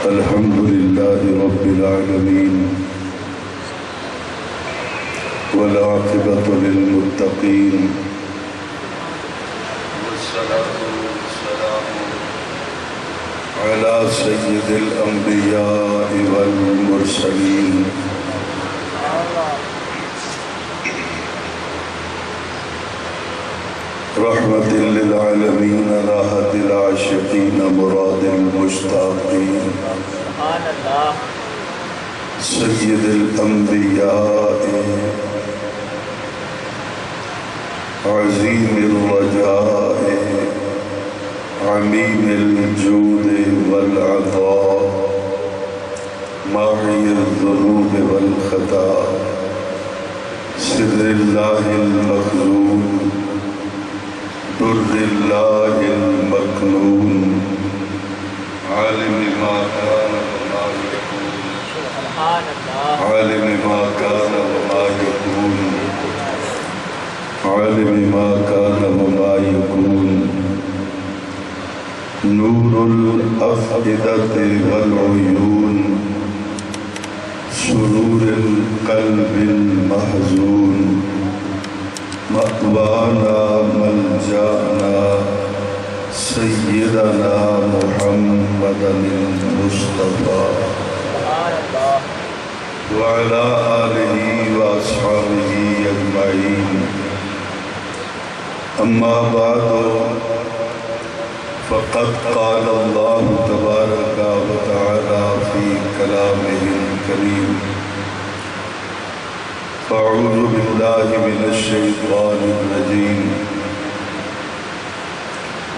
الحمد لله رب العالمين والعاقبة للمتقين والصلاة والسلام على سيد الأنبياء والمرسلين رحمة للعالمين راحة العاشقين مراد المشتاقين سيد الأنبياء عظيم الرجاء عميم الجود والعطاء ماحي الذنوب والخطاء سر الله المخزون در الله المكنون عالم ما كان وما يكون عالم ما كان وما يكون عالم ما كان وما يكون نور الأفئدة والعيون سرور القلب المحزون مأوانا ملجأنا سيدنا محمد المصطفى وعلى آله وأصحابه أجمعين أما بعد فقد قال الله تبارك وتعالى في كلامه الكريم أعوذ بالله من الشيطان الرجيم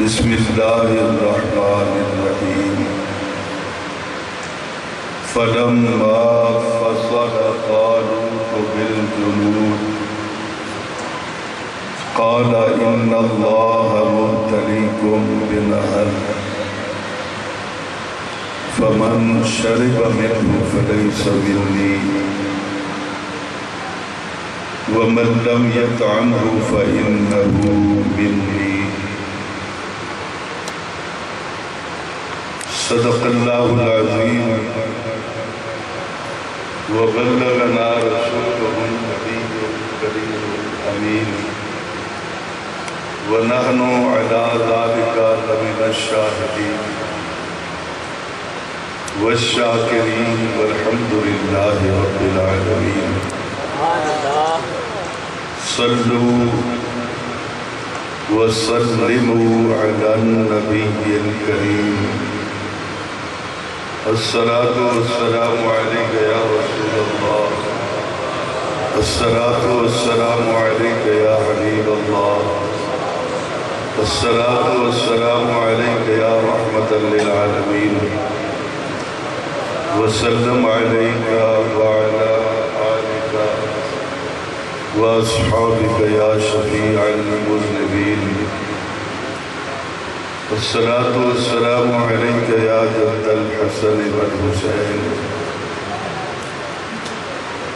بسم الله الرحمن الرحيم فلما فصل طالوت بالجنود قال إن الله مبتليكم بنهر فمن شرب منه فليس مني ومن لم يطعمه فإنه مني صدق الله العظيم وبلغنا رسوله النبي الكريم الأمين ونحن على ذلك لمن الشاهدين والشاكرين والحمد لله رب العالمين صلوا وسلموا على النبي الكريم الصلاة والسلام عليك يا رسول الله الصلاة والسلام عليك يا حبيب الله الصلاة والسلام عليك يا رحمة للعالمين وسلم عليك وعلى آلك وأصحابك يا شفيع المذنبين الصلاة والسلام عليك يا جد الحسن والحسين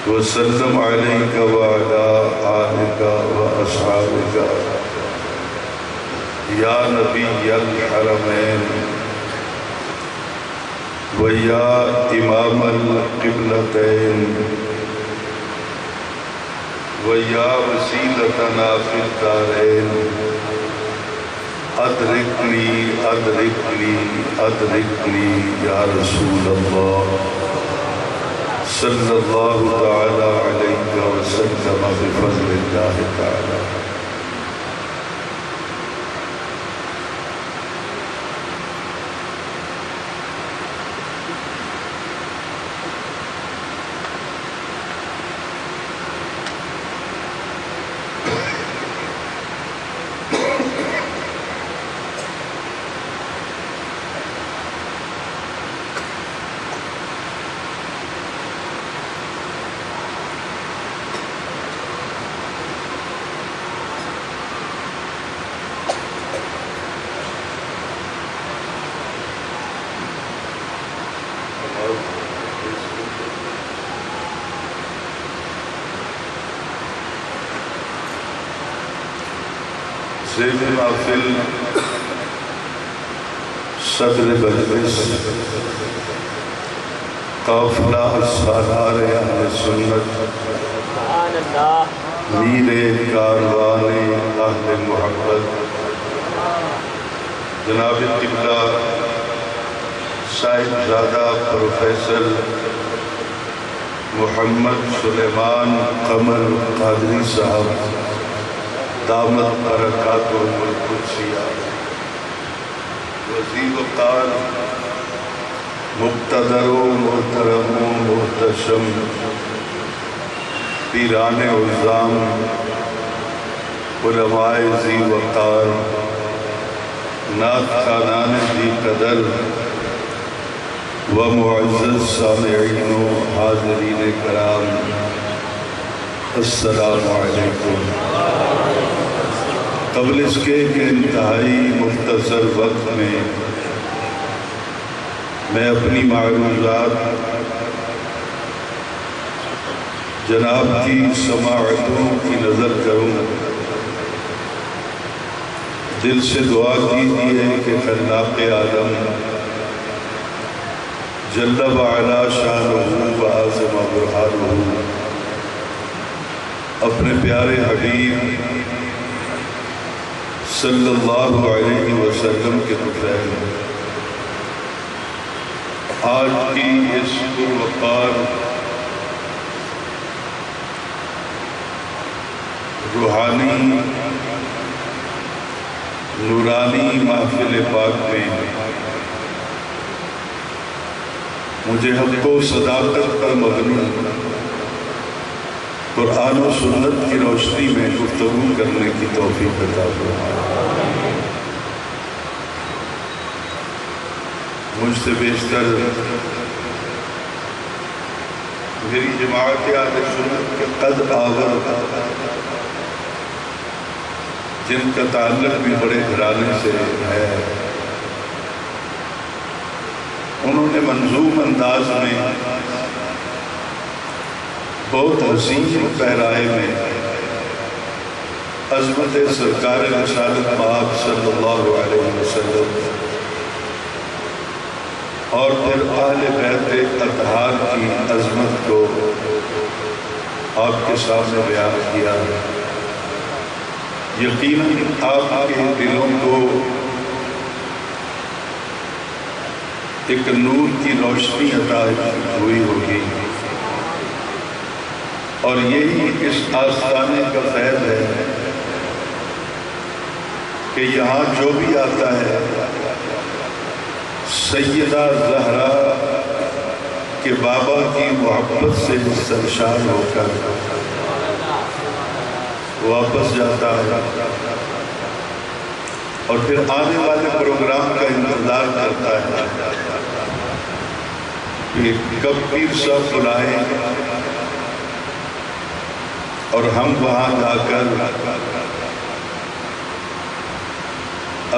وسلم عليك وعلى آلك وأصحابك يا نبي الحرمين ويا إمام القبلتين ويا وسيلتنا في الدارين أدركني أدركني أدركني يا رسول الله صلى الله تعالى عليك وسلم بفضل الله تعالى زیب محفل صدر مجلس قافلہ سالار اہل سنت میر کاروان اہل محبت جناب قبلہ صاحبزادہ پروفیسر محمد سلیمان قمر قادری صاحب دامت برکاتہم القدسیہ، وزیر وقار مقتدر و محترم و محتشم پیران عظام علماء ذی وقار نعت خوانان ذی قدر و معزز سامعین و حاضرین کرام، السلام علیکم۔ قبل اس کے کہ انتہائی مختصر وقت میں اپنی معروضات جناب کی سماعتوں کی نظر کروں، دل سے دعا کیجیے کہ خلاق عالم جل وعلا شانہ و عظم برہانہ اپنے پیارے حبیب صلی اللہ علیہ وسلم کے طفیل آج کی اس پروقار روحانی نورانی محفل پاک میں مجھے حق و صداقت پر مبنی قرآن و سنت کی روشنی میں گفتگو کرنے کی توفیق عطا فرمائے۔ مجھ سے بیشتر میری جماعت اہل سنت کے قد آور جن کا تعلق بھی بڑے گھرانے سے ہے، انہوں نے منظوم انداز میں بہت حسین پیرائے میں عظمت سرکار رسالت پاک صلی اللہ علیہ وسلم اور پھر اہل بیت اطہار کی عظمت کو آپ کے سامنے بیان کیا۔ یقیناً آپ کے دلوں کو ایک نور کی روشنی عطا ہوئی ہوگی، اور یہی اس آستانے کا فیض ہے کہ یہاں جو بھی آتا ہے سیدہ زہرا کے بابا کی محبت سے سرشار ہو کر واپس جاتا ہے، اور پھر آنے والے پروگرام کا انتظار کرتا ہے کہ کب پیر صاحب بلائیں اور ہم وہاں جا کر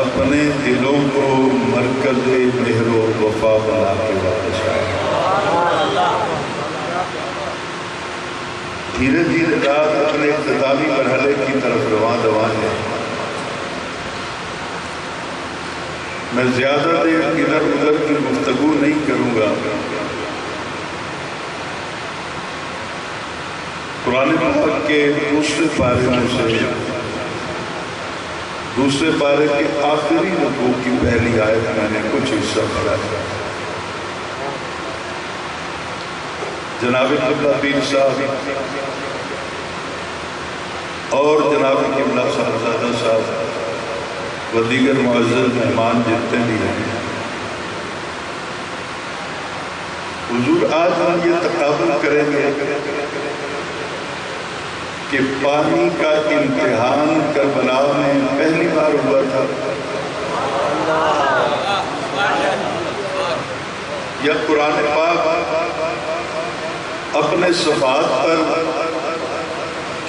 اپنے دلوں کو مرکز مہر و وفا بنا کے واپس آئیں۔ دھیرے دھیرے رات اپنے اختتامی مرحلے کی طرف رواں ہے۔ میں زیادہ دیر ادھر ادھر کی گفتگو نہیں کروں گا۔ قرآن پاک کے دوسرے پارے میں سے دوسرے پارے کے آخری رکوع کی پہلی آیت میں نے کچھ حصہ پڑھا ہے۔ جناب قبلہ پیر صاحب اور جناب قبلہ صاحبزادہ صاحب و دیگر معزز مہمان جتنے بھی ہیں، حضور آج ہم یہ تقابل کریں گے کہ پانی کا امتحان کربلا میں پہلی بار ہوا تھا یا قرآن پاک اپنے صفات پر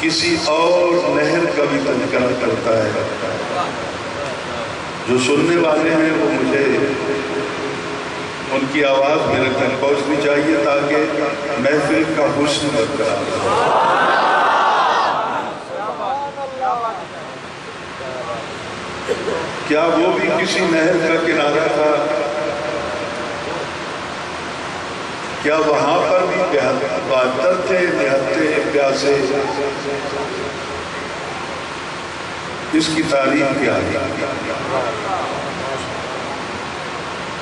کسی اور نہر کا بھی تذکرہ کرتا ہے۔ جو سننے والے ہیں وہ مجھے ان کی آواز میرے تک پہنچنی چاہیے تاکہ محفل کا حسن برقرار رہے۔ کیا وہ بھی کسی نہر کا کنارہ تھا کیا وہاں پر بھی 72 تھے نہتے پیاسے؟ اس کی تعریف کیا ہے؟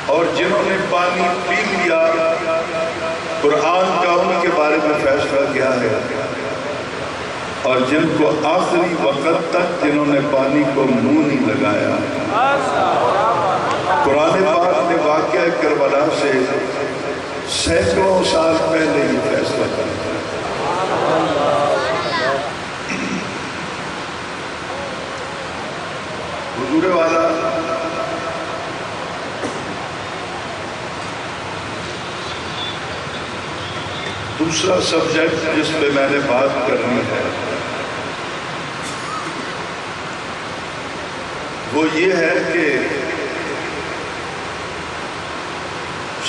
اور جنہوں نے پانی پی لیا قرآن کا ان کے بارے میں فیصلہ کیا ہے، اور جن کو آخری وقت تک جنہوں نے پانی کو منہ نہیں لگایا۔ قرآن پاک نے واقعہ کربلا سے سینکڑوں سال پہلے ہی فیصلہ کیا۔ حضور والا دوسرا سبجیکٹ جس پہ میں نے بات کرنی ہے وہ یہ ہے کہ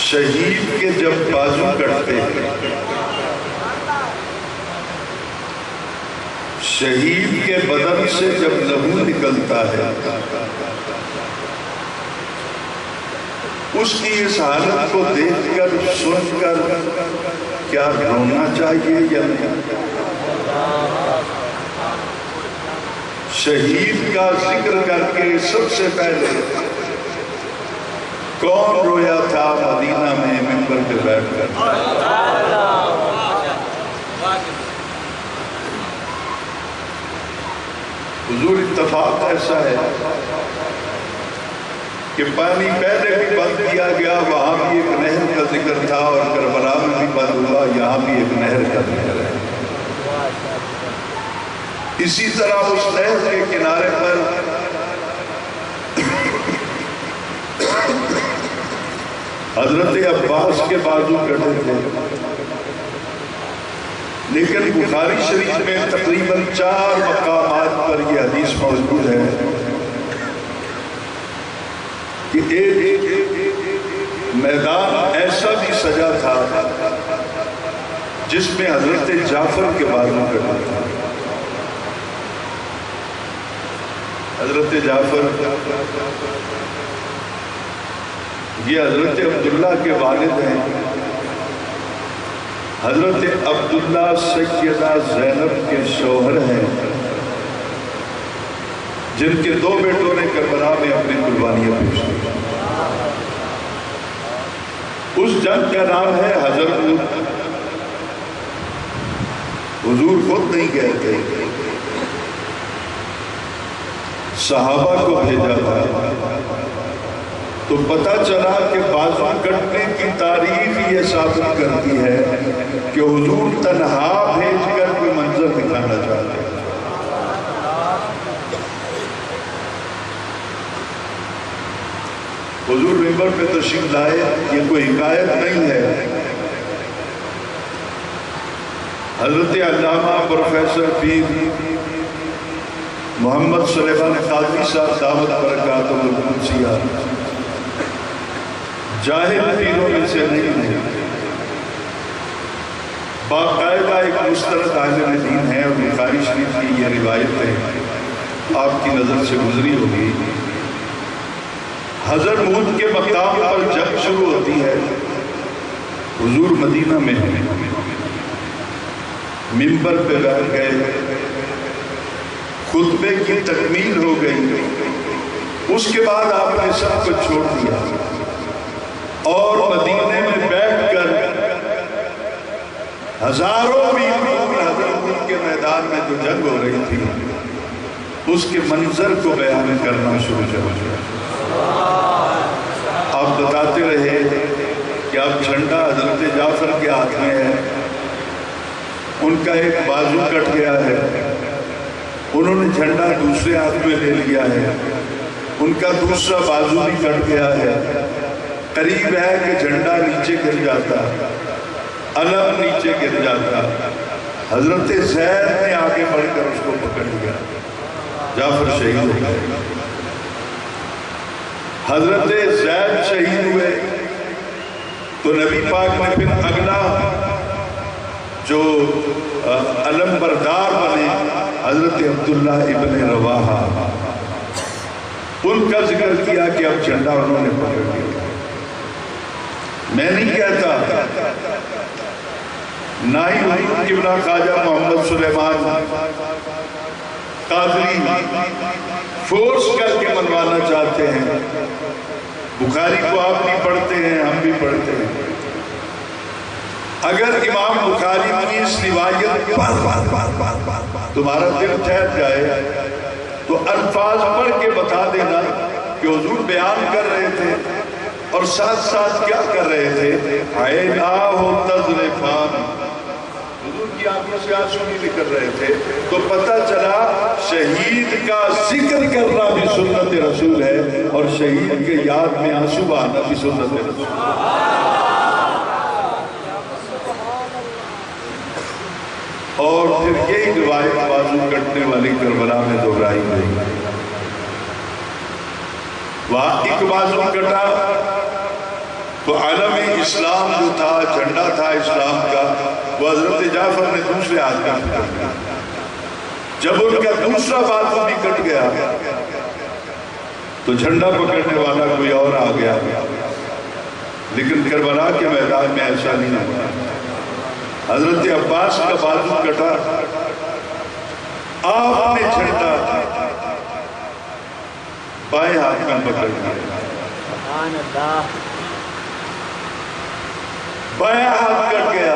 شہید کے جب بازو کٹتے ہیں، شہید کے بدن سے جب لہو نکلتا ہے، اس کی اس حالت کو دیکھ کر سن کر کیا رونا چاہیے یا نہیں؟ شہید کا ذکر کر کے سب سے پہلے کون رویا تھا مدینہ میں منبر پہ بیٹھ کر؟ حضور اتفاق ایسا ہے کہ پانی پہلے بھی بند کیا گیا، وہاں بھی ایک نہر کا ذکر تھا، اور کربلا میں بھی بند ہوا، یہاں بھی ایک نہر کا ذکر ہے۔ اسی طرح اس نہر کے کنارے پر حضرت عباس کے بازو کٹے تھے، لیکن بخاری شریف میں تقریباً 4 مقامات پر یہ حدیث موجود ہے کہ ایک میدان ایسا بھی سجا تھا جس میں حضرت جعفر کے بازو کٹے تھے۔ حضرت جعفر یہ حضرت عبداللہ کے والد ہیں، حضرت عبداللہ سیدہ زینب کے شوہر ہیں، جن کے 2 بیٹوں نے کربلا میں اپنی قربانیاں پیش کی۔ اس جنگ کا نام ہے حضرت، حضور خود نہیں گئے تھے، صحابہ کو بھیجا تھا، تو پتہ چلا کہ بازو کٹنے کی تاریخ یہ ثابت کرتی ہے کہ حضور تنہا بھیج کر کوئی منظر دکھانا چاہتے ہیں۔ حضور منبر پہ تشریف لائے، یہ کوئی حکایت نہیں ہے۔ حضرت علامہ پروفیسر پیر محمد سلیمان قادری صاحب دعوت برکاتہ القدسیہ جاہل پیروں میں سے نہیں ہے، باقاعدہ ایک مسترد عالم دین ہے، اور بخاری شریف کی یہ روایت ہے آپ کی نظر سے گزری ہوگی۔ حضرموت کے مقام پر جنگ شروع ہوتی ہے، حضور مدینہ میں منبر پہ بیٹھ گئے، خطبے کی تکمیل ہو گئی، اس کے بعد آپ نے سب کو چھوڑ دیا اور مدینے میں بیٹھ کر ہزاروں میل دور حضرموت کے میدان میں جو جنگ ہو رہی تھی اس کے منظر کو بیان کرنا شروع کر دیا۔ آپ بتاتے رہے کہ اب جھنڈا حضرت جعفر کے ہاتھ میں ہے، ان کا ایک بازو کٹ گیا ہے، انہوں نے جھنڈا دوسرے ہاتھ میں لے لیا ہے، ان کا دوسرا بازو بھی کٹ گیا ہے، قریب ہے کہ جھنڈا نیچے گر جاتا، علم نیچے گر جاتا۔ حضرت زید نے آگے بڑھ کر اس کو پکڑ لیا، جعفر شہید ہو گئے۔ حضرت زید شہید ہوئے تو نبی پاک نے پھر اگلا جو علم بردار بنے حضرت عبداللہ ابن رواحہ، ان کا ذکر کیا کہ اب جھنڈا انہوں نے پکڑ لیا۔ میں نہیں کہتا، نہ ہی حضور قبلہ خواجہ محمد سلیمان قادری فورس کر کے منوانا چاہتے ہیں۔ بخاری کو آپ نہیں پڑھتے ہیں، ہم بھی پڑھتے ہیں۔ اگر امام بخاری کی اس روایت پر تمہارا دل ٹھہر جائے تو الفاظ پڑھ کے بتا دینا کہ حضور بیان کر رہے تھے اور ساتھ ساتھ کیا کر رہے تھے؟ عیناہ تذرفان، حضور کی آنکھوں سے آنسو نہیں نکل رہے تھے، تو پتہ چلا شہید کا ذکر کرنا بھی سنت رسول ہے اور شہید کے یاد میں آنسو بہانا بھی سنت رسول ہے۔ اور پھر یہی روایت بازو کٹنے والی کربلا میں دہرائی گئی۔ وہاں ایک بازو کٹا تو عالم اسلام جو تھا، جھنڈا تھا اسلام کا، وہ حضرت جعفر نے دوسرے ہاتھ میں پکڑ لیا۔ جب ان کا دوسرا بازو بھی کٹ گیا تو جھنڈا پکڑنے والا کوئی اور آ گیا، لیکن کربلا کے میدان میں ایسا نہیں ہوا۔ حضرت عباس کا بازو کٹا، آپ نے جھنڈا بائیں ہاتھ میں پکڑ لیا، بائیں ہاتھ کٹ گیا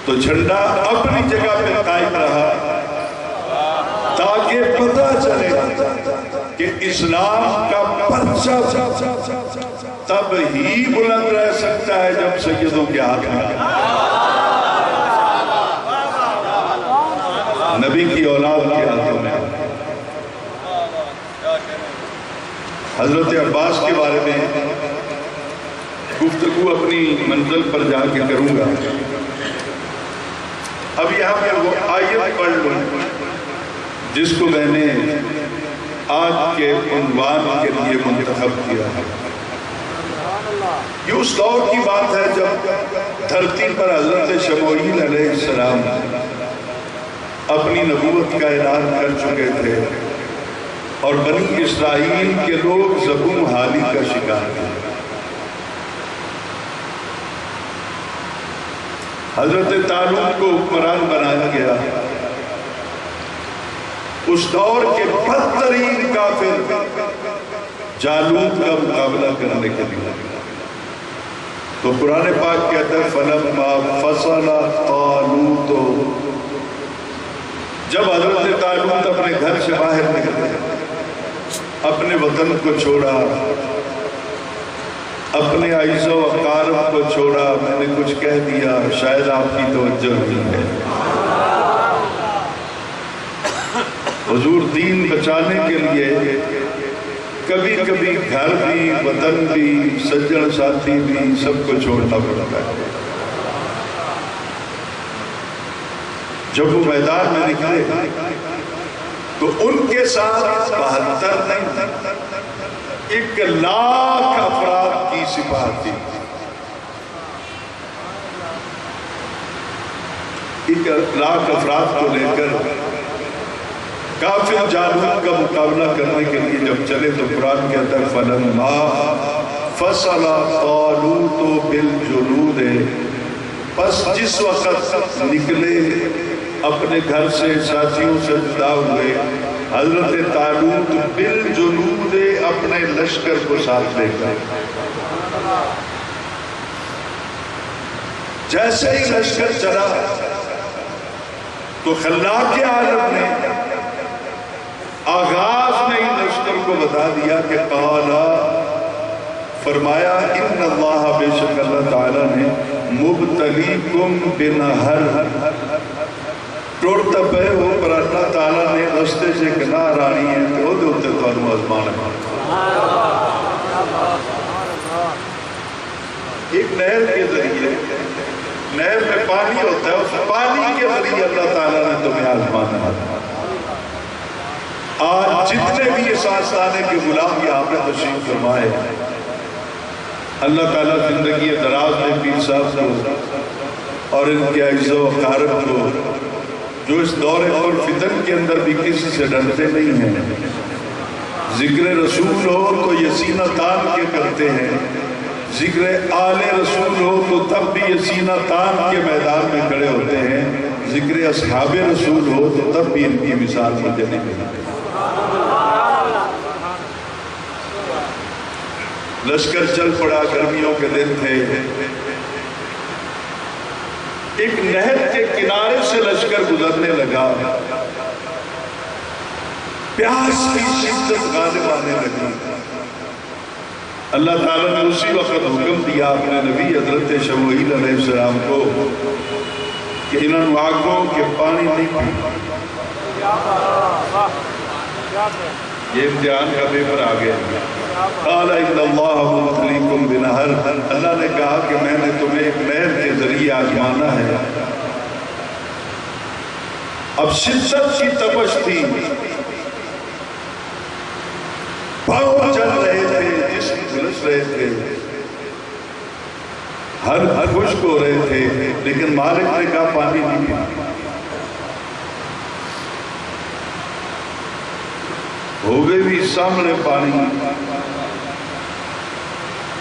تو جھنڈا اپنی جگہ پہ قائم رہا تاکہ پتہ چلے کہ اسلام کا پرچم تب ہی بلند رہ سکتا ہے جب سیدوں کے ہاتھ میں نبی کی اولاد کے ہاتھوں میں۔ حضرت عباس کے بارے میں گفتگو اپنی منزل پر جا کے کروں گا۔ اب یہاں پہ وہ آیت پڑھ لوں جس کو میں نے آج کے عنوان کے لیے منتخب کیا ہے۔ یہ اس دور کی بات ہے جب دھرتی پر حضرت شموئیل علیہ السلام اپنی نبوت کا اعلان کر چکے تھے اور بنی اسرائیل کے لوگ ذبح حالی کا شکار تھے۔ حضرت طالوت کو حکمران بنایا گیا، اس دور کے بدترین کافر جالوت کا مقابلہ کرنے کے لیے۔ تو قرآن پاک کہتا ہے فَلَمَّا فَصَلَ طَالُوتُ، جب حضرت طالوت اپنے گھر سے باہر نکلے، اپنے وطن کو چھوڑا، اپنے اعز و اقارب کو چھوڑا، میں نے کچھ کہہ دیا، شاید آپ کی توجہ نہیں ہے۔ حضور دین بچانے کے لیے کبھی کبھی گھر بھی، وطن بھی، سجن ساتھی بھی، سب کو چھوڑنا پڑتا ہے۔ جب وہ میدان میں نکلے تو ان کے ساتھ 72 نہیں، 1,00,000 افراد کی سپاہ تھی۔ 1,00,000 افراد کو لے کر کافر جالوت کا مقابلہ کرنے کے لیے جب چلے تو قرآن کہتا ہے فَلَمَّا فَصَلَ طَالُوتُ بِالْجُنُودِ، پس جس وقت نکلے اپنے گھر سے، ساتھیوں سے جدا ہوئے، حضرت طالوت بالجنود، اپنے لشکر کو ساتھ لے کر، جیسے ہی لشکر چلا تو خلاق عالم نے آغاز میں ہی لشکر کو بتا دیا کہ قالا، فرمایا ان اللہ، بے شک اللہ تعالیٰ نے مبتلیکم بنہر، ٹوڑتا پہ ہو پر اللہ تعالیٰ نے رستے سے کنار آنی ہے تو دے ہوتے تو انو ازمان ہے۔ ایک نہر کے ذریعے، نہر میں پانی ہوتا ہے، اس پانی کے ذریعے اللہ تعالیٰ نے تمہیں آزمانا ہے۔ آج جتنے بھی اس آستانے کے غلام یہاں پہ تشریف فرمائے، اللہ تعالیٰ زندگی دراز میں پیر صاحب کو اور ان کے اعز و اقارب کو، جو اس دور اور فتن کے اندر بھی کسی سے ڈرتے نہیں ہیں، ذکر رسول ہو تو یہ سینہ تان کے کرتے ہیں، ذکر آل رسول ہو تو تب بھی یہ سینہ تان کے میدان میں کھڑے ہوتے ہیں، ذکر اصحاب رسول ہو تو تب بھی ان کی مثال مجھے نہیں ملتی۔ لشکر چل پڑا، گرمیوں کے دن تھے، ایک نہر کے کنارے سے لشکر گزرنے لگا، پیاس کی شدت غالب آنے لگی۔ اللہ تعالیٰ نے اسی وقت حکم دیا اپنے نبی حضرت شموئیل علیہ السلام کو کہ انہوں آگوں کہ پانی نہیں پی۔ یہ امتحان کا پیپر آ گیا۔ قال ان اللہ مبتلیکم بنہر، اللہ نے کہا کہ میں نے تمہیں ایک نہر کے ذریعے آزمانا ہے۔ اب شدت کی تپش تھی، پاؤں چل رہے تھے، جسم جھلس رہے تھے، ہر خشک ہو رہے تھے، لیکن مالک نے کہا پانی نہیں پیا۔ ہو گئے بھی سامنے پانی،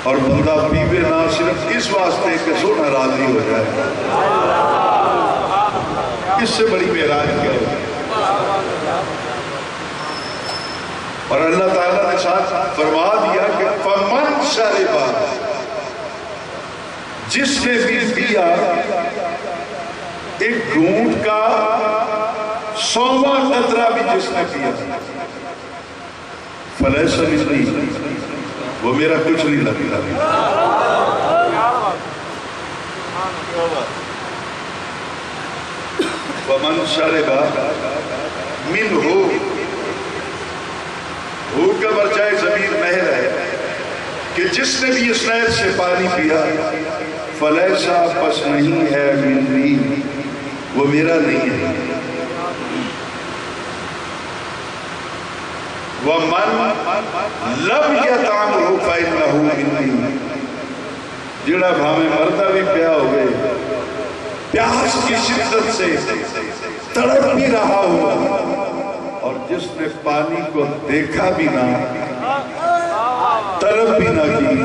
اور بندہ پیوے نہ صرف اس واسطے کہ سونا راضی ہو جائے، اس سے بڑی معراج کیا ہو۔ اور اللہ تعالیٰ نے ساتھ فرما دیا کہ فمن شربا، جس نے بھی پیا ایک گھونٹ کا 100واں قطرہ بھی جس نے پیا، فلیس منی، وہ میرا کچھ نہیں لگتا۔ ومن شربا منہ، ہو کا برچائے ضمیر نہر ہے کہ جس نے بھی اس نہر سے پانی پیا، فلیسا، پس نہیں ہے منی، وہ میرا نہیں ہے۔ وَمَنْ لَمْ يَطْعَمْهُ فَإِنَّهُ مِنِّي، جڑا بھامے مردہ بھی پیا ہو گئے، پیاس کی شدت سے تڑپ بھی رہا ہوا، اور جس نے پانی کو دیکھا بھی نہ، تڑپ بھی نہ کی،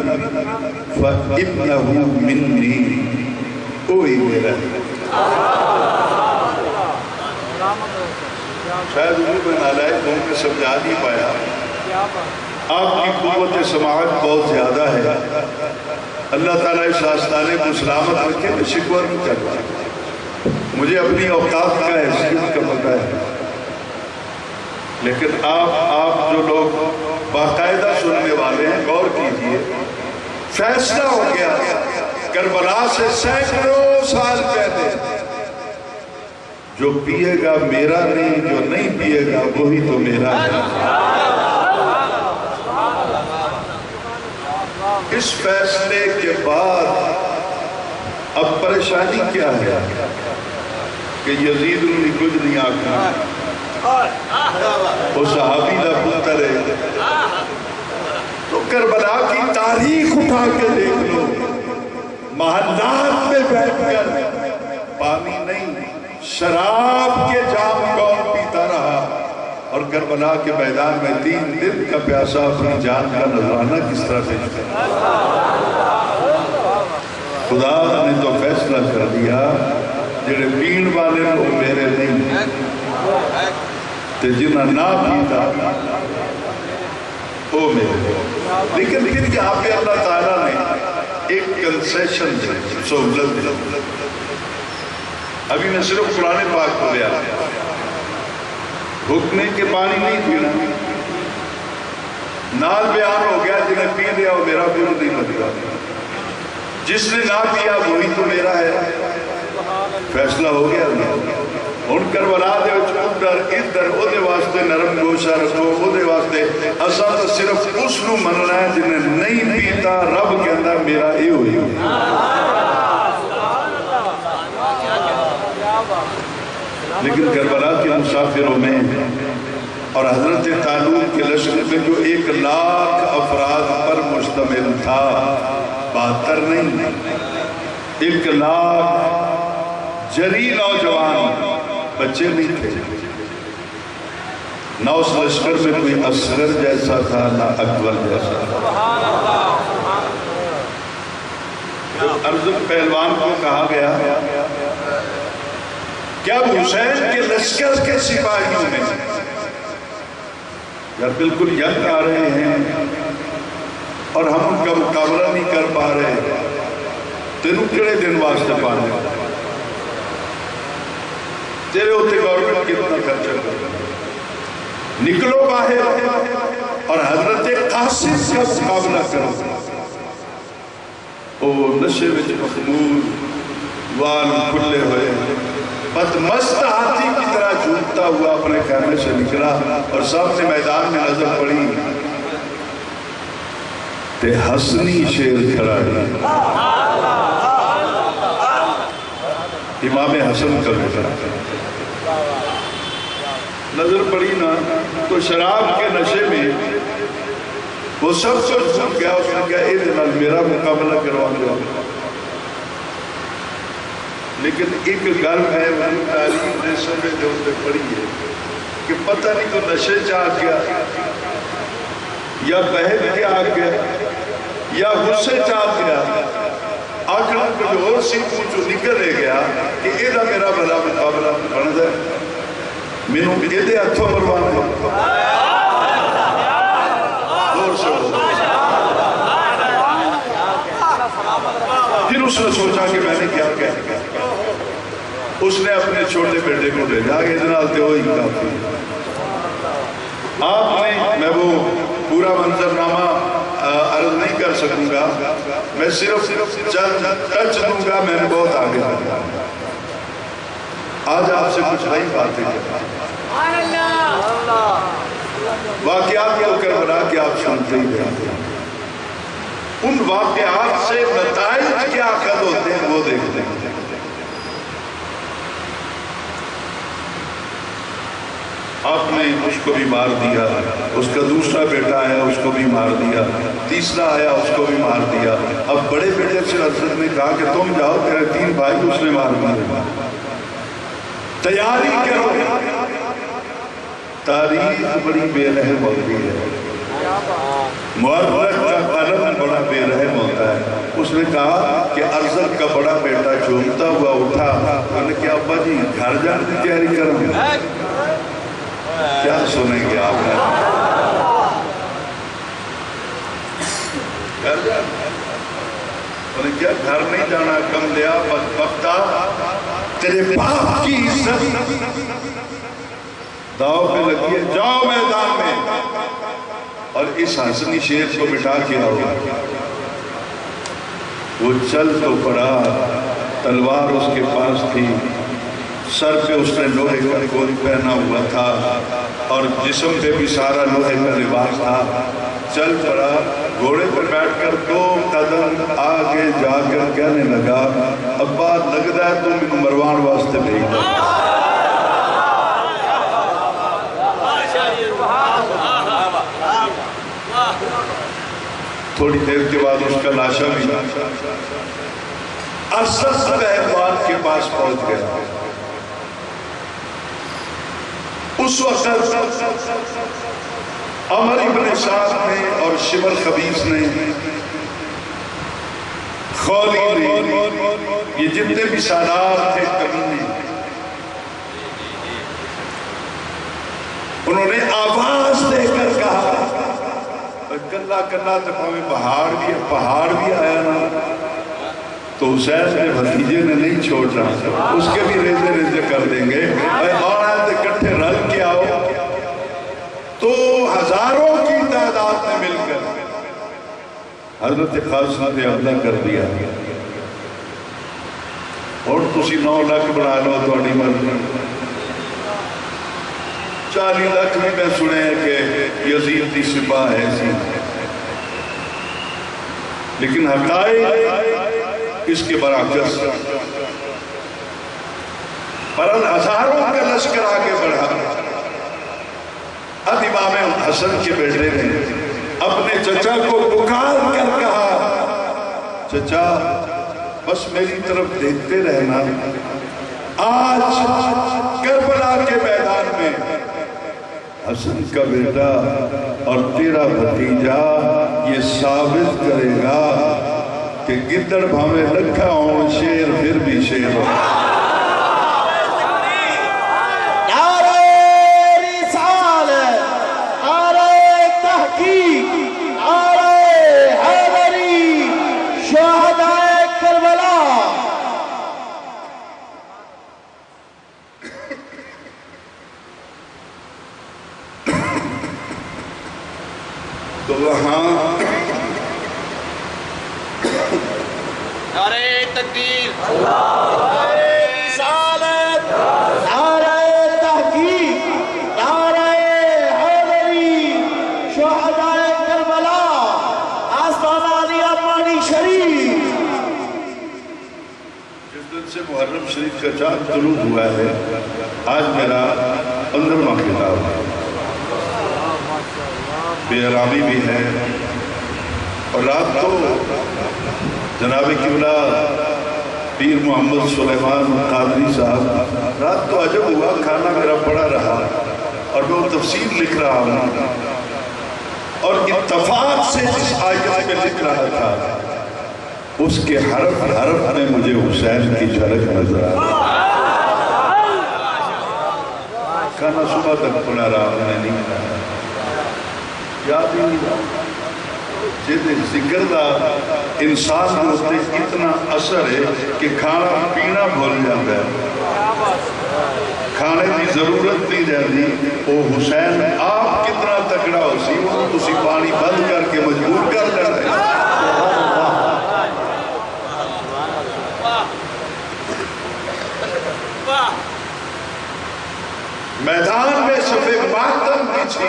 فَإِنَّهُ مِنِّي، کوئی میرا ہے۔ شاید انہوں میں نالائق ہوں کہ سمجھا نہیں پایا، آپ کی قوت سماعت بہت زیادہ ہے۔ اللہ تعالیٰ اس آستانے کو سلامت رکھے، میں شکوہ نہیں کرتا، مجھے اپنی اوقات کا حیثیت کا پتہ ہے، لیکن آپ جو لوگ باقاعدہ سننے والے ہیں غور کیجئے، فیصلہ ہو گیا کربلا سے سینکڑوں سال پہلے، جو پیے گا میرا نہیں، جو نہیں پیے گا وہی تو میرا ہے۔ اس فیصلے کے بعد اب پریشانی کیا ہے کہ یزید نے کچھ نہیں آکھا، وہ صحابی دا پتر ہے۔ تو کربلا کی تاریخ اٹھا کے دیکھ لو، محلات میں بیٹھ کر پانی نہیں، شراب کے جام کون پیتا رہا، اور کربلا کے میدان میں 3 دن کا پیاسا اپنی جان کا نذرانہ کس طرح پیش کرتا۔ خدا نے تو فیصلہ کر دیا جڑے پین والے کو میرے نہیں، تے جنہ نہ پیتا وہ میرے۔ لیکن پھر یہاں پہ اللہ تعالیٰ نے ایک کنسیشن دی، سہولت دی۔ ابھی میں صرف قرآن پاک کو لیا، حکم ہے کہ پانی نہیں پینا، نال بیان ہو گیا جنہیں پی لیا وہ میرا بھی نہیں لگا، جس نے نہ پیا وہی تو میرا ہے۔ فیصلہ ہو گیا ہن کربلا دے وچ ادھر ادھر او دے واسطے نرم گوشہ رکھو، او دے واسطے اساں تو صرف اس نو مننا ہے جنہیں نہیں پیتا، رب کہندا میرا اے ہوئی۔ لیکن کربلا کے مسافروں میں اور حضرت طالوت کے لشکر میں جو 1,00,000 افراد پر مشتمل تھا، 72 نہیں، 1,00,000 جری نوجوان، بچے نہیں تھے، نہ اس لشکر میں کوئی اصغر جیسا تھا نہ اکبر جیسا تھا۔ ارزم پہلوان کو کہا گیا کیا حسین کے لشکر کے سپاہیوں میں یا بالکل ینگ آ رہے ہیں اور ہم ان کا مقابلہ نہیں کر پا رہے، تینوں کڑے دن واسطے پانے تیرے ہوتے گورنمنٹ کتنا خرچہ کر، نکلو باہر اور حضرت قاسم کا مقابلہ کرو۔ وہ نشے وچ مخمور، وال کھلے ہوئے، بدمست ہاتھی کی طرح جھومتا ہوا اپنے خیمے سے نکلا اور سامنے میدان میں نظر پڑی تے حسنی شیر کھڑا ہے، امام حسن کا بیٹا نظر پڑی نا تو شراب کے نشے میں وہ سب کچھ سن گیا، اس نے کہا اے جنال میرا مقابلہ کروا دیا، لیکن ایک گل ہے وہ تعلیم نے سمجھے ہوتے پڑھی ہے کہ پتہ نہیں تو نشے چاہ گیا یا بہت کے آ گیا یا غصے چاہ گیا، آخر کچھ اور سی جو نکلے گیا کہ ایدہ میرا بھلا مقابلہ بن جائے، مینوں ایدے ہتھوں مروانے دور سے ہو۔ پھر اس نے سوچا کہ میں نے کیا کہا، اس نے اپنے چھوٹے بیٹے کو بھیجا کہ جنال تے وہی کافی۔ آپ نے میں وہ پورا منظرنامہ عرض نہیں کر سکوں گا، میں صرف چند ٹچ دوں گا، میں نے بہت آگے بڑھا۔ آج آپ سے کچھ نئی باتیں واقعات کو کربلا کے آپ سنتے ہی رہتے ہیں، ان واقعات سے نتائج کیا اخذ ہوتے ہیں وہ دیکھتے ہیں۔ آپ نے اس کو بھی مار دیا، اس کا دوسرا بیٹا آیا اس کو بھی مار دیا، تیسرا آیا اس کو بھی مار دیا۔ اب بڑے بیٹے سے حضرت نے کہا کہ تم جاؤ، تیرے 3 بھائی اس نے مار دیا، تیاری کرو۔ تاریخ بڑی بے رحم ہوتی ہے، مورخ کا قلم بڑا بے رحم ہوتا ہے۔ اس نے کہا کہ ارزل کا بڑا بیٹا جھومتا ہوا اٹھا، انہوں نے کہا ابا جی گھر جانے کی تیاری کروں، کیا سنیں گے آپ نے؟ گھر جانا، انہوں نے کیا گھر نہیں جانا، کم لیا بدبختہ، تیرے باپ کی عزت داؤ پہ لگی ہے، جاؤ میدان میں اور اس حسنی شیر کو مٹا کے آؤ۔ وہ چل تو پڑا، تلوار اس کے پاس تھی، سر پہ اس نے لوہے کا گول پہنا ہوا تھا اور جسم پہ بھی سارا لوہے کا لباس تھا۔ چل پڑا، گھوڑے پر بیٹھ کر 2 قدم آگے جا کر کہنے لگا ابا لگتا ہے تم انہوں مروان واسطے بھیج دو۔ تھوڑی دیر کے بعد اس کا لاشا بھی اسد پہلوان کے پاس پہنچ گیا۔ اس وقت عمر ابن سعد نے اور شمر خبیث نے، خولی نے، یہ جتنے بھی سالار تھے کمینے، انہوں نے آواز دے کر کہا کلا کلا تک ہمیں پہاڑ بھی آیا نا تو حسین نے بھتیجے نے نہیں چھوڑنا، اس کے بھی ریزے ریزے کر دیں گے اور آئے کٹھے رل کے آؤ۔ تو ہزاروں کی تعداد میں مل کر حضرت قاسم نے حملہ کر دیا اور تسی 9 لاکھ بنا لو تھوڑی مرضی، 40 لاکھ بھی میں سنے کہ یزید کی سپاہ ہے سی، لیکن حقائق اس کے برعکس۔ برحال ہزاروں کا لشکر آگے بڑھا۔ اب امام حسن کے بیٹے نے اپنے چچا کو پکار کر کہا چچا بس میری طرف دیکھتے رہنا، آج کربلا کے میدان میں حسن کا بیٹا اور تیرا بھتیجا یہ ثابت کرے گا کہ کہ گدڑ بھاوے لکھا ہوں شیر پھر بھی شیر ہو. نعرہ رسالت، نعرہ تحقیق، نعرہ حیدری، شہدائے کربلا. تو وہاں نعرہ تکبیر، نعرہ رسالت، نعرہ تحقیق، نعرہ حیدری، شہدائے کربلا، آستانہ علی امانی شریف. جس دن سے محرم شریف کا چاند طلوع ہوا ہے آج میرا 15واں خطاب ہے. بے آرامی بھی ہے اور رات کو جناب قبلہ پیر محمد سلیمان قادری صاحب رات تو عجب ہوا کھانا میرا پڑا رہا اور میں وہ تفسیر لکھ رہا ہوں اور اتفاق سے جس آیت میں لکھ رہا تھا اس کے حرف میں مجھے حسین کی جھلک نظر آ رہا. کھانا صبح تک پڑا رہا میں نے نہیں کھایا یاد ہی نہیں رہا. جیسے ذکر دا انسان ہوتے اتنا اثر ہے کہ کھانا پینا بھول جاتا ہے. کھانے کی ضرورت نہیں رہتی. وہ حسین آپ کتنا تکڑا ہو سی وہ تسی پانی بند کر کے مجبور کر لینا ہے. میدان میں صفے ماتم بچھی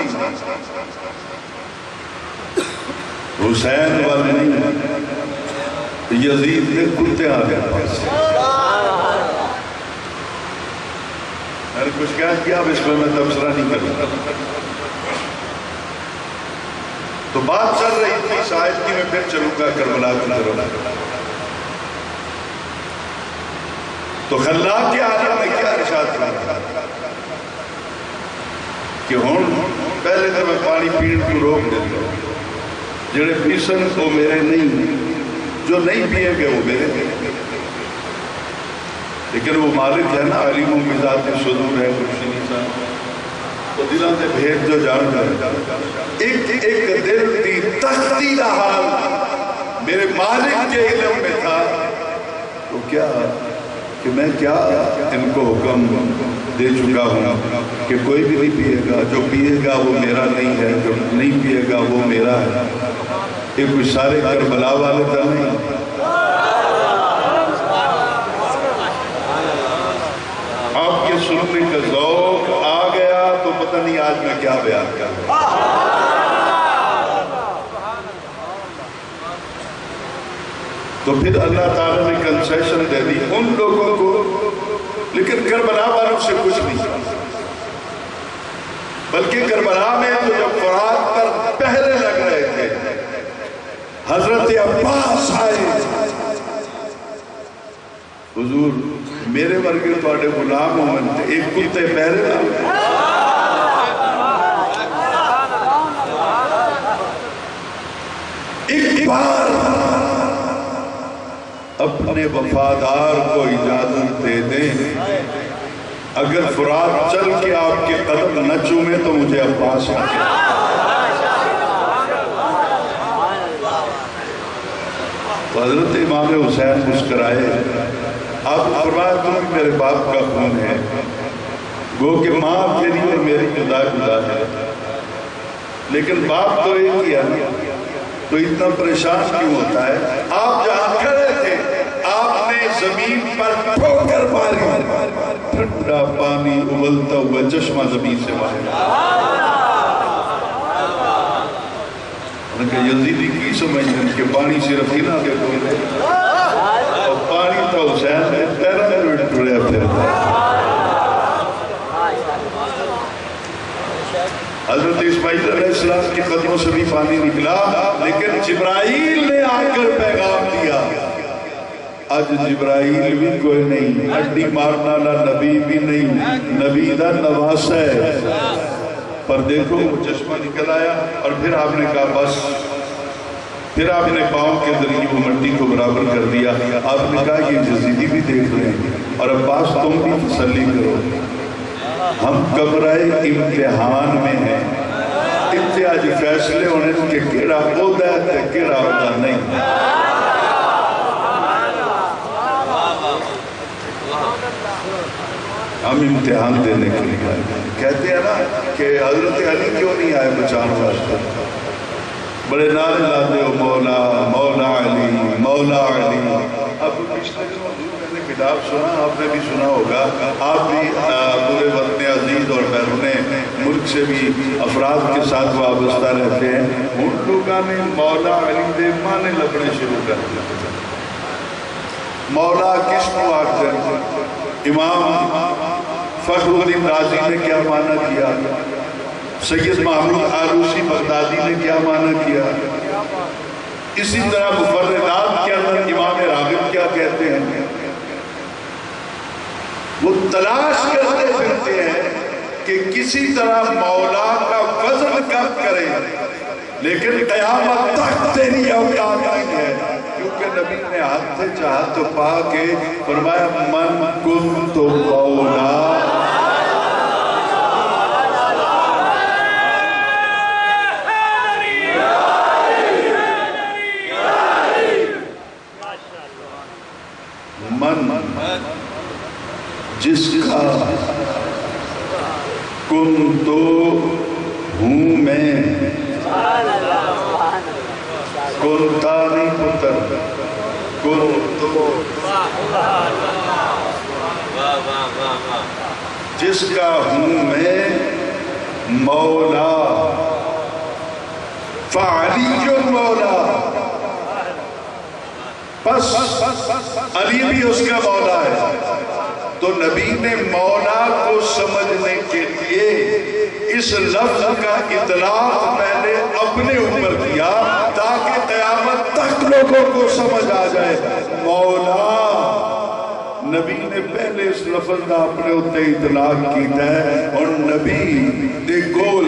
حسین والے نہیں یزید نے کتے آ گئے پاس. میں نے کچھ کیا اب اس میں تبصرہ نہیں کروں. تو بات چل رہی تھی شاید کی میں پھر چلوں گا کربلا کی طرف. تو خلاق کے عالم میں کیا ارشاد کرنا کہ ہوں پہلے تو میں پانی پین کو روک دیتا ہوں. جڑے پیسن وہ میرے نہیں، جو نہیں پیے گے وہ میرے نہیں. لیکن وہ مالک ہے نا علیموں کی ذات صدور ہے کچھ نہیں سا تو دلوں سے بھیج جو جان کر ایک دل دی تختی دا حال میرے مالک کے علم میں تھا. تو کیا کہ میں کیا ان کو حکم دے چکا ہوں کہ کوئی بھی نہیں پیے گا. جو پیے گا وہ میرا نہیں ہے، جو نہیں پیے گا وہ میرا ہے. یہ کوئی سارے کربلا والے کا نہیں. آپ کے سننے کا ذوق آ گیا تو پتہ نہیں آج میں کیا بیان کر رہا ہوں. تو پھر اللہ تعالیٰ نے کنسیشن دے دی ان لوگوں کو. لیکن کربلا والوں سے کچھ نہیں بلکہ کربلا میں تو جب فرات پر پہرے لگ رہے تھے حضرت عباس آئے. حضور میرے ورگے تھوڑے غلام ہوئے ایک کتے پہرے لگ ایک بار اپنے وفادار کو اجازت دے دیں. اگر فرات چل کے آپ کے قدم نہ چومے تو مجھے عباس آ گیا. حضرت امام حسین مسکرائے. آپ فرمایا تم میرے باپ کا خون ہے. گو کہ ماں تیری اور میری جدا جدا ہے لیکن باپ تو ایک ہی ہے. تو اتنا پریشان کیوں ہوتا ہے؟ آپ جہاں کھڑے تھے آپ نے زمین پر ٹھوکر ماری. ٹھنڈا پانی ابلتا ہوا چشمہ زمین سے باہر. یزیدی کی سمجھیں کہ پانی صرف ہی نہ کے کوئی اور پانی تو حسین ہے پیرا میں ٹوڑیا پھرتا ہے. حضرت اسماعیل علیہ السلام کے قدموں سے بھی پانی نکلا لیکن جبرائیل نے آ کر پیغام دیا. آج جبرائیل بھی کوئی نہیں، ہڈی مارنا نہ نبی بھی نہیں، نبی دا نواس ہے. پر دیکھو وہ چشمہ نکل آیا اور پھر آپ نے کہا بس پھر آپ نے پاؤں کے ذریعے وہ مٹی کو برابر کر دیا. آپ نے کہا یہ یزیدی بھی دیکھ رہے ہیں اور عباس تم بھی تسلی کرو, ہم قبرۂ امتحان میں ہیں, اتنے آج فیصلے ہونے کہ کیڑا عہدہ ہے تے کیڑا عہدہ نہیں. ہم امتحان دینے کے لیے آئے. کہتے ہیں نا کہ حضرت علی کیوں نہیں آئے بچانے واسطے, بڑے نعرے لاتے ہو مولا مولا علی مولا علی. اب پچھلے دنوں میں نے کتاب سنا, آپ نے بھی سنا ہوگا, آپ بھی پورے وطن عزیز اور بیرون ملک سے بھی افراد کے ساتھ وابستہ رہتے ہیں. ان لوگوں نے مولا علی دے معنی لبنے شروع کر دیا. مولا کس کو آخر, امام فخر الدین رازی نے کیا معنی کیا, سید محمود آلوسی بغدادی نے کیا معنی کیا, اسی طرح مفردات کے اندر امام راغب کیا کہتے ہیں. وہ تلاش کرتے پھرتے ہیں کہ کسی طرح مولا کا وزن کم کریں, لیکن قیامت تک تیری اوقات نہیں ہے, کیونکہ نبی نے ہاتھ سے چاہت تو پا کے فرمایا من کنت مولا. جس کا کن تو ہوں میں, کنتا نہیں پتر, کن تو جس کا ہوں میں مولا, فعلی جو مولا, بس علی بھی اس کا مولا ہے. تو نبی نے مولا کو سمجھنے کے لیے اس لفظ کا اطلاق پہلے اپنے اوپر کیا تاکہ قیامت تک لوگوں کو سمجھ آ جائے. مولا نبی نے پہلے اس لفظ کا اپنے اوپر اطلاق کیتا ہے, اور نبی دے کول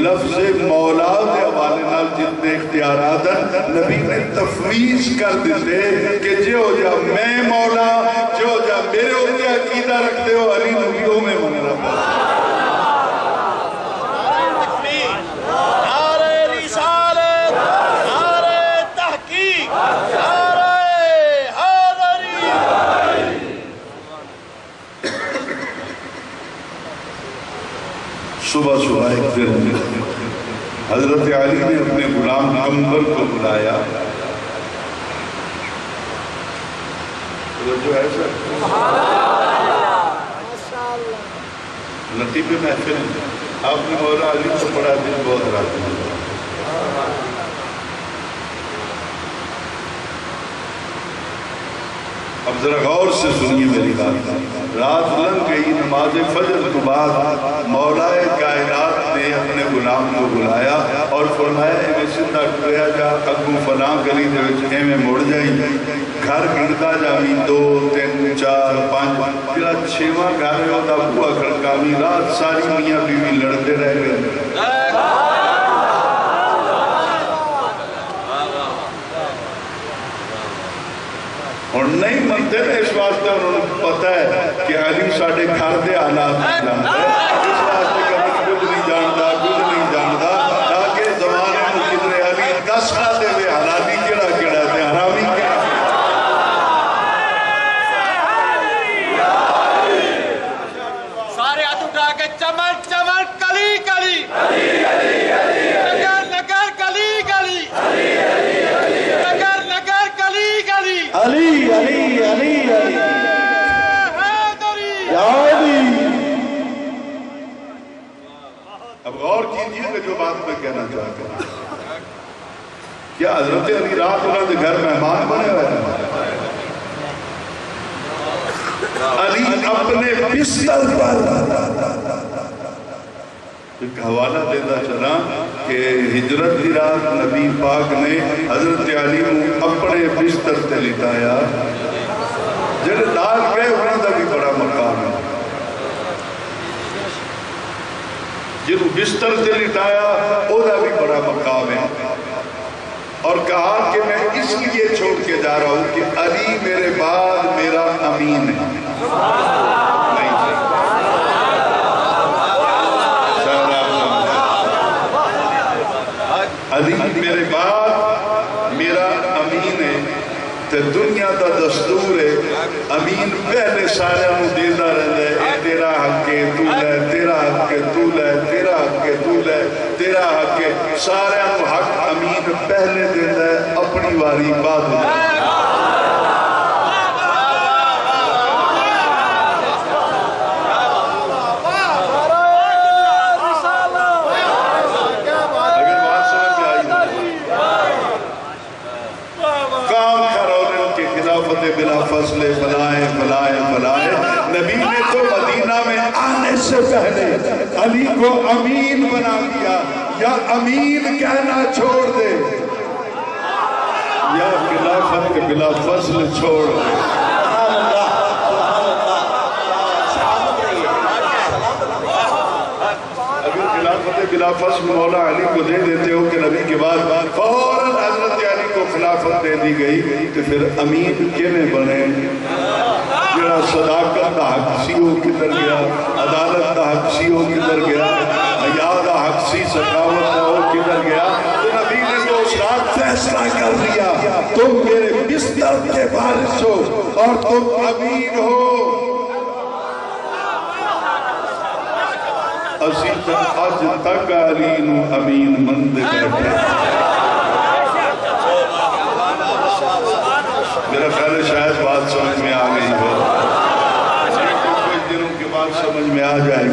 لفظ مولا دے حوالے نال جتنے اختیارات ہیں نبی نے تفویض کر دیتے کہ جو جا میں مولا, جو جا میرے اوپر عقیدہ رکھتے ہو علی نبیوں میں مننا پڑا. نعرہ رسالت, نعرہ تحقیق, نعرہ حیدری. صبح صبح ایک دن حضرت علی نے اپنے غلام کمبل کو بلایا. جو ہے سر لطیف محفل, آپ نے مولا علی کو پڑھا دن بہت رات میں. اب ذرا غور سے سنیے میری بات. رات لنگ گئی, نماز فجر کے بعد مولا کائنات نے اپنے غلام کو بلایا اور فرمایا ایویں سیدھا ٹریا جا, اگوں فلاں گلی دے وچ ایویں مڑ جائی, گھر گھڑتا جاویں 2 3 4 5, جڑا 6واں گھر ہے اودا بوہا کھڑکاویں. رات ساری میاں بیوی لڑتے رہ گئے. اور نہیں منتے اس واسطے انہوں نے پتا ہے کہ علی ساڑھے گھر دے حالات نہیں جانتا ہے, اس واسطے کبھی کچھ نہیں جانتا, کچھ نہیں جانتا, تاکہ زمانے میں کدھر علی 10 دے ہوئے حالاتی کیڑا کیڑا تے حرامی کیڑا. سارے ہاتھ اٹھا کے چمن چمن کلی کلی, نگر نگر کلی کلی, نگر نگر کلی کلی. علی علی علی علی حیدری. اب غور کیجئے کہ جو بات میں کہنا چاہتا ہوں, کیا حضرت علی رات انہوں نے گھر مہمان بنے ہوئے ہیں؟ علی اپنے بستر پر ایک حوالہ دیتا چلا کہ ہجرت کی رات نبی پاک نے حضرت علی کو اپنے بستر تے لٹایا. جڑے نال گئے انہوں کا بھی بڑا مقام ہے, جنہوں بستر تے لٹایا وہ بھی بڑا مقام ہے. اور کہا کہ میں اس لیے چھوڑ کے جا رہا ہوں کہ علی میرے بعد میرا امین ہے. نہیں علی میرے بعد میرا امین ہے. تے دنیا دا دستور ہے امین پہلے سارے انہوں دیدہ رہتا ہے اے تیرا حق ہے تو لے، تیرا حق ہے تو لے، تیرا حق ہے تو لے، تیرا حق ہے. سارے انہوں حق امین پہلے دیتا ہے، اپنی واری بعد دیتا ہے. بلا فصل فلائیں فلائیں فلائیں. نبی نے تو مدینہ میں آنے سے پہلے علی کو امین بنا دیا. یا امین کہنا چھوڑ دے یا خلافت کے بلا فصل چھوڑ دے. اگر خلافت بلا فصل مولا علی کو دے دیتے ہو کہ نبی کے بعد فوراً حضرت علی کو خلافت دے دی گئی تو پھر امین کیویں بنے؟ جڑا صداقت دا حق سی ہو کدھر گیا، عدالت دا حق سی ہو کدھر گیا، حیا دا حق سی سخاوت دا ہو کدھر گیا؟ تو نبی نے تو اس رات فیصلہ کر دیا تم میرے بستر کے وارث ہو اور تم امین ہو. اسی اج تک علی نو امین مند بیٹھے. میرا خیال ہے شاید بات سمجھ میں آ گئی ہو. کچھ دنوں کے بعد سمجھ میں آ جائے